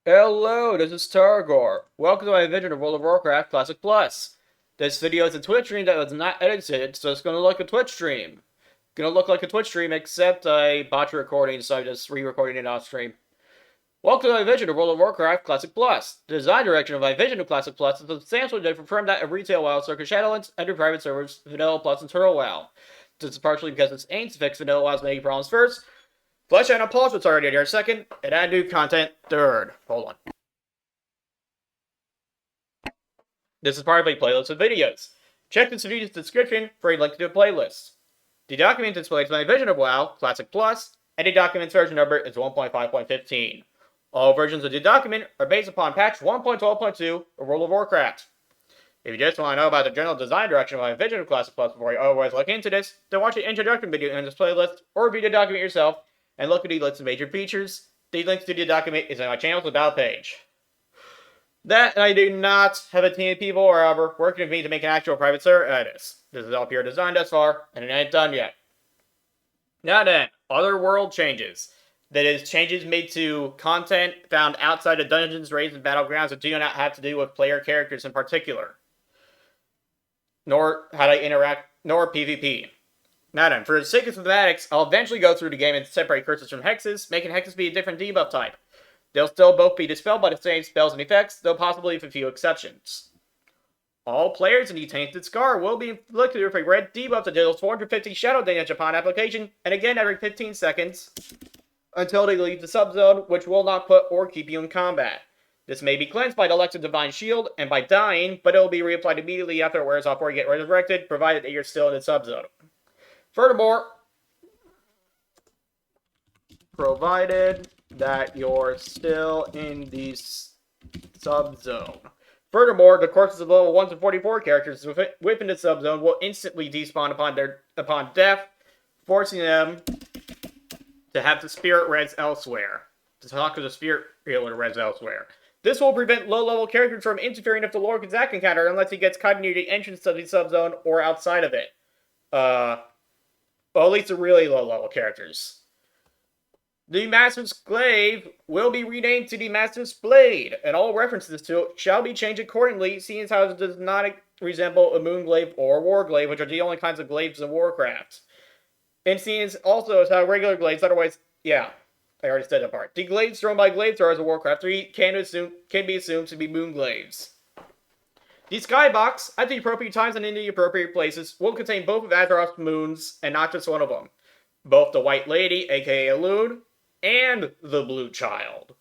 Hello, this is Tarregor. Welcome to my vision of World of Warcraft Classic Plus. This video is a Twitch stream that was not edited, so it's gonna look like a Twitch stream. Gonna look like a Twitch stream, except I botched the recording, so I'm just re-recording it off stream. Welcome to my vision of World of Warcraft Classic Plus. The design direction of my vision of Classic Plus is substantially different from that of retail WoW, circa Shadowlands, Ender Private Servers, Vanilla Plus, and Turtle WoW. This is partially because its aims to fix Vanilla WoW's many problems first, flesh out and polish what's already there second, and add new content third. Hold on. This is part of a playlist of videos. Check this video's description for a link to the playlist. The document displays my vision of WoW, Classic Plus, and the document's version number is 1.5.15. All versions of the document are based upon patch 1.12.2 of World of Warcraft. If you just want to know about the general design direction of my vision of Classic Plus before you otherwise look into this, then watch the introduction video in this playlist, or review the document yourself, and look at the list of major features. The links to the document is on my channel's About page. That, and I do not have a team of people, however, working with me to make an actual private server. This is all pure design thus far, and it ain't done yet. Now then, other world changes. That is, changes made to content found outside of dungeons, raids, and battlegrounds that do not have to do with player characters in particular. Nor how they interact, nor PvP. Now then, for the sake of thematics, I'll eventually go through the game and separate curses from hexes, making hexes be a different debuff type. They'll still both be dispelled by the same spells and effects, though possibly with a few exceptions. All players in the Tainted Scar will be inflicted with a red debuff that deals 450 shadow damage upon application, and again every 15 seconds, until they leave the subzone, which will not put or keep you in combat. This may be cleansed by the Lex of Divine Shield and by dying, but it will be reapplied immediately after it wears off or you get resurrected, provided that you're still in the subzone. Furthermore, provided that you're still in the subzone. Furthermore, the corpses of level 1 to 44 characters within the subzone will instantly despawn upon death, forcing them to have the spirit res elsewhere. To talk to the spirit healer res elsewhere. This will prevent low-level characters from interfering with the Lord Kazak encounter unless he gets caught near the entrance to the subzone or outside of it. Well, at least the really low-level characters. The Master's Glaive will be renamed to the Master's Blade, and all references to it shall be changed accordingly, seeing as how it does not resemble a Moon Glaive or a War Glaive, which are the only kinds of glaives in Warcraft. And seeing as also as how regular glaives otherwise... Yeah, I already said that part. The glaives thrown by glaive throwers of Warcraft 3 can be assumed to be Moon Glaives. The Skybox, at the appropriate times and in the appropriate places, will contain both of Azeroth's moons, and not just one of them. Both the White Lady, aka Elune, and the Blue Child.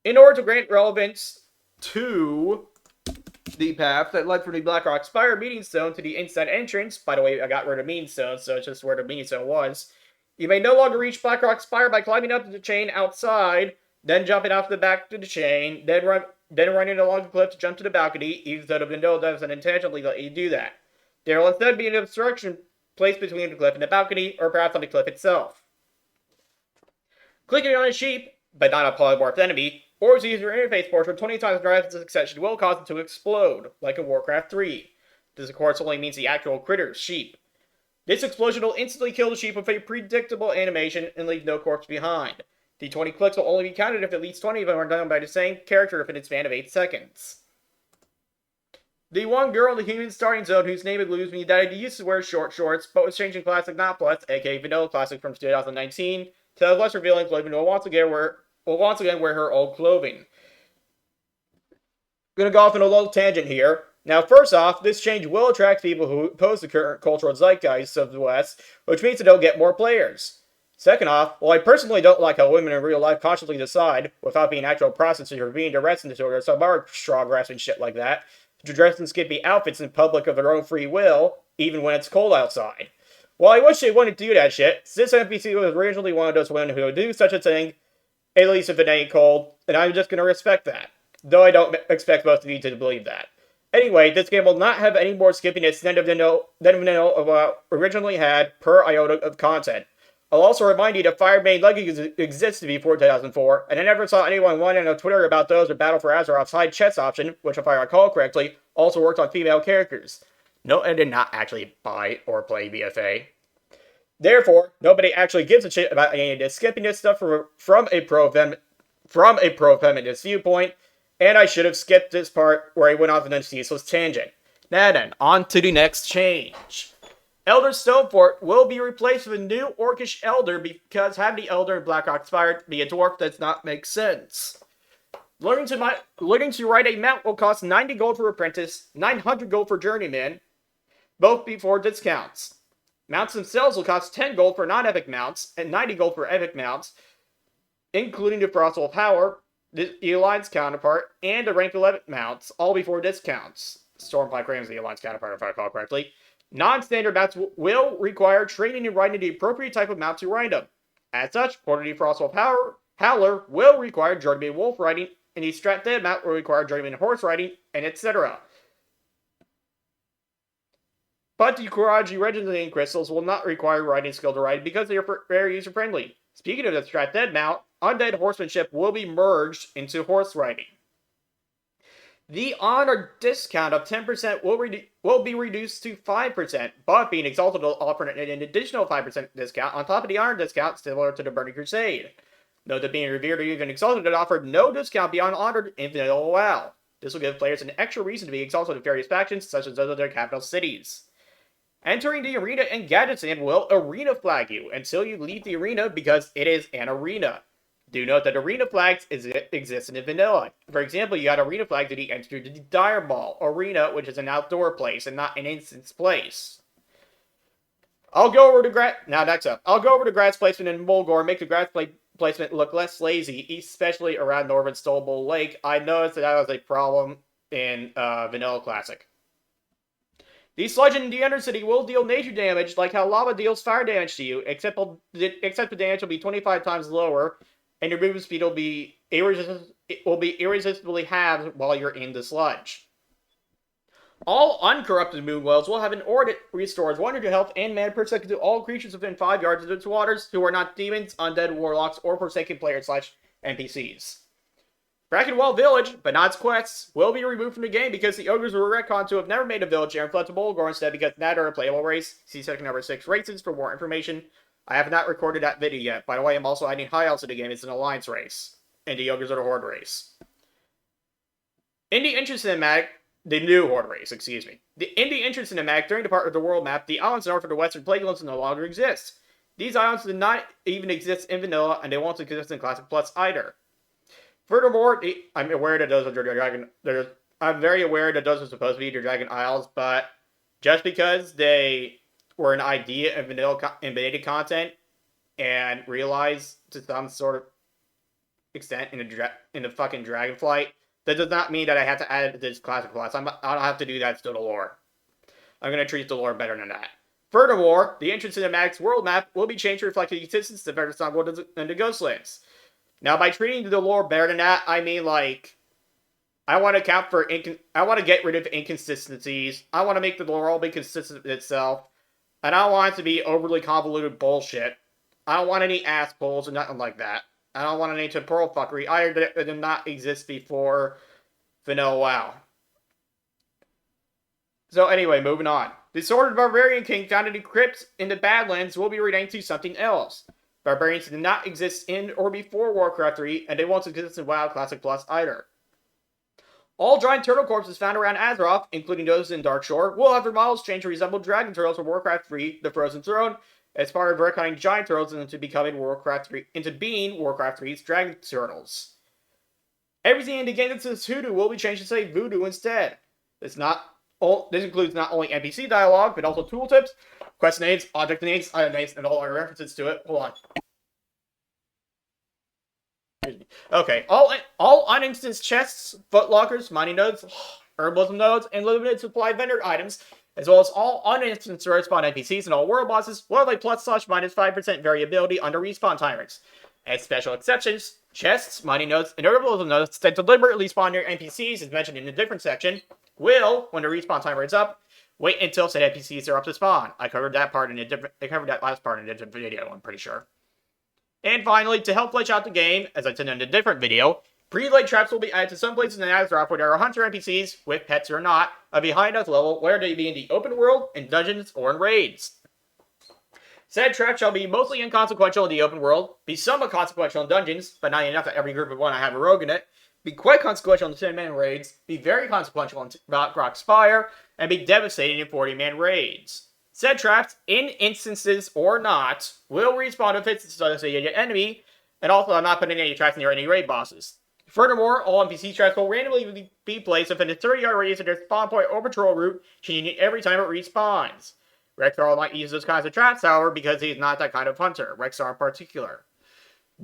In order to grant relevance to the path that led from the Blackrock Spire Meeting Stone to the inside entrance, by the way, I got rid of Meeting Stone, so it's just where the Meeting Stone was, you may no longer reach Blackrock Spire by climbing up the chain outside, then jumping off the back to the chain, then running along the cliff to jump to the balcony, even though the window doesn't intentionally let you do that. There will instead be an obstruction placed between the cliff and the balcony, or perhaps on the cliff itself. Clicking on a sheep, but not a polymorphed enemy, or its user interface portrait 20 times in rapid succession will cause it to explode, like in Warcraft 3. This of course only means the actual critter, sheep. This explosion will instantly kill the sheep with a predictable animation and leave no corpse behind. The 20 clicks will only be counted if at least 20 of them are done by the same character within a span of 8 seconds. The one girl in the human starting zone whose name eludes me that I used to wear short shorts, but was changing Classic Not Plus, aka Vanilla Classic from 2019, to have less revealing clothing will once again wear her old clothing. Gonna go off on a little tangent here. Now, first off, this change will attract people who oppose the current cultural zeitgeist of the West, which means that they'll get more players. Second off, while I personally don't like how women in real life consciously decide, without being actual prostitutes or being arrested disorder or some other straw grasping shit like that, to dress in skimpy outfits in public of their own free will, even when it's cold outside. While I wish they wouldn't do that shit, this NPC was originally one of those women who would do such a thing, at least if it ain't cold, and I'm just gonna respect that. Though I don't expect most of you to believe that. Anyway, this game will not have any more skippiness than Vanilla originally had per iota of content. I'll also remind you that Firebane leggings existed before 2004, and I never saw anyone whining on Twitter about those or Battle for Azeroth's hide chest option, which if I recall correctly, also worked on female characters. No, I did not actually buy or play BFA. Therefore, nobody actually gives a shit about any of this skippiness stuff from a pro from a pro-feminist viewpoint, and I should have skipped this part where I went off on a ceaseless tangent. Now then, on to the next change. Elder Stonefort will be replaced with a new Orcish Elder because having the Elder in Blackrock Spire be a dwarf does not make sense. Learning to ride a mount will cost 90 gold for Apprentice, 900 gold for Journeyman, both before discounts. Mounts themselves will cost 10 gold for non-epic mounts, and 90 gold for epic mounts, including the Frostwolf Power, the Alliance counterpart, and the rank 11 mounts, all before discounts. Stormfly Cram is the Alliance counterpart, if I recall correctly. Non-standard mounts will require training and riding the appropriate type of mount to ride them. As such, Quarterly Frostwolf Howler will require Journeyman Wolf riding, and the Strat Dead mount will require Journeyman Horse riding, and etc. But the Kuraji Regenerating Crystals will not require riding skill to ride because they are very user-friendly. Speaking of the Strat Dead mount, Undead Horsemanship will be merged into horse riding. The honor discount of 10% will be reduced to 5%, but being Exalted will offer an additional 5% discount on top of the honor discount similar to the Burning Crusade. Note that being Revered or even Exalted it offered no discount beyond honored in vanilla WoW. This will give players an extra reason to be Exalted in various factions, such as those of their capital cities. Entering the arena in Gadgetzan will arena flag you until you leave the arena because it is an arena. Do note that arena flags exist in vanilla. For example, you got arena flags that you enter the Dire Maul arena, which is an outdoor place and not an instance place. I'll go over to grass placement in Mulgore and make the grass placement look less lazy, especially around Northern Stolebowl Lake. I noticed that was a problem in Vanilla Classic. The Sludge in the Undercity will deal nature damage like how lava deals fire damage to you, except the damage will be 25 times lower, and your movement speed will be irresistibly halved while you're in the sludge. All uncorrupted moon wells will have an aura that restores 100 health and mana per second to all creatures within 5 yards of its waters who are not demons, undead, warlocks, or forsaken players / NPCs. Brackenwell Village, but not its quests, will be removed from the game because the ogres were retconned to have never made a village there and fled to Mulgore instead because that are a playable race. See section number 6 races for more information. I have not recorded that video yet. By the way, I'm also adding High Elves to the game. It's an Alliance race. And the ogres are the Horde race. In the entrance cinematic, the new Horde race, excuse me. In the entrance cinematic, during the part of the world map, the islands north of the Western Plaguelands no longer exist. These islands did not even exist in Vanilla, and they won't exist in Classic Plus either. Furthermore, I'm aware that those are Dragon. I'm very aware that those are supposed to be the Dragon Isles, but just because they were an idea in vanilla beta content and realized to some sort of extent in the fucking Dragonflight, that does not mean that I have to add it to this Classic Plus. I don't have to do that to the lore. I'm going to treat the lore better than that. Furthermore, the entrance cinematics world map will be changed to reflect the existence of Eversong World and the Ghostlands. Now, by treating the lore better than that, I mean, like, I want to get rid of inconsistencies. I want to make the lore all be consistent with itself. And I don't want it to be overly convoluted bullshit. I don't want any ass pulls or nothing like that. I don't want any temporal fuckery either that did not exist before Vanilla WoW. So anyway, moving on. The Sword of the Barbarian King found in the crypts in the Badlands will be renamed to something else. Barbarians did not exist in or before Warcraft 3, and they won't exist in WoW Classic Plus either. All giant turtle corpses found around Azeroth, including those in Darkshore, will have their models changed to resemble dragon turtles from Warcraft 3, The Frozen Throne, as part of retconning giant turtles into being Warcraft 3's dragon turtles. Everything in the game that says Hoodoo will be changed to say Voodoo instead. This includes not only NPC dialogue, but also tooltips, quest names, object names, item names, and all our references to it. Hold on. Okay, all uninstanced chests, footlockers, mining nodes, herbalism nodes, and limited supply vendor items, as well as all uninstanced respawn NPCs and all world bosses, will have a +/-5% variability under respawn timers. As special exceptions, chests, mining nodes, and herbalism nodes that deliberately spawn near NPCs, as mentioned in a different section, will, when the respawn timer is up, wait until said NPCs are up to spawn. I covered that last part in a different video, I'm pretty sure. And finally, to help flesh out the game, as I said in a different video, pre-laid traps will be added to some places in Azeroth where there are hunter NPCs, with pets or not, of a high enough level, whether they be in the open world, in dungeons, or in raids. Said traps shall be mostly inconsequential in the open world, be somewhat consequential in dungeons, but not enough that every group of one I have a rogue in it, be quite consequential in 10-man raids, be very consequential in Rock Spire, and be devastating in 40-man raids. Said traps, in instances or not, will respawn if it's associated enemy, and also I'm not putting any traps near any raid bosses. Furthermore, all NPC traps will randomly be placed within a 30-yard radius of their spawn point or patrol route, changing every time it respawns. Rexar might use those kinds of traps, however, because he's not that kind of hunter, Rexar in particular.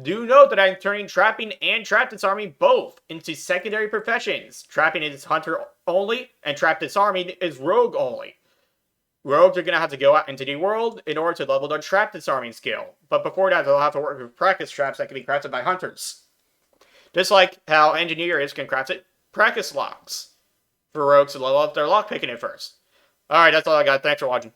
Do note that I'm turning trapping and trap disarming both into secondary professions. Trapping is hunter only, and trap disarming is rogue only. Rogues are going to have to go out into the world in order to level their trap disarming skill, but before that they'll have to work with practice traps that can be crafted by hunters. Just like how engineers can craft it practice locks for rogues to level up their lockpicking at first. Alright, that's all I got. Thanks for watching.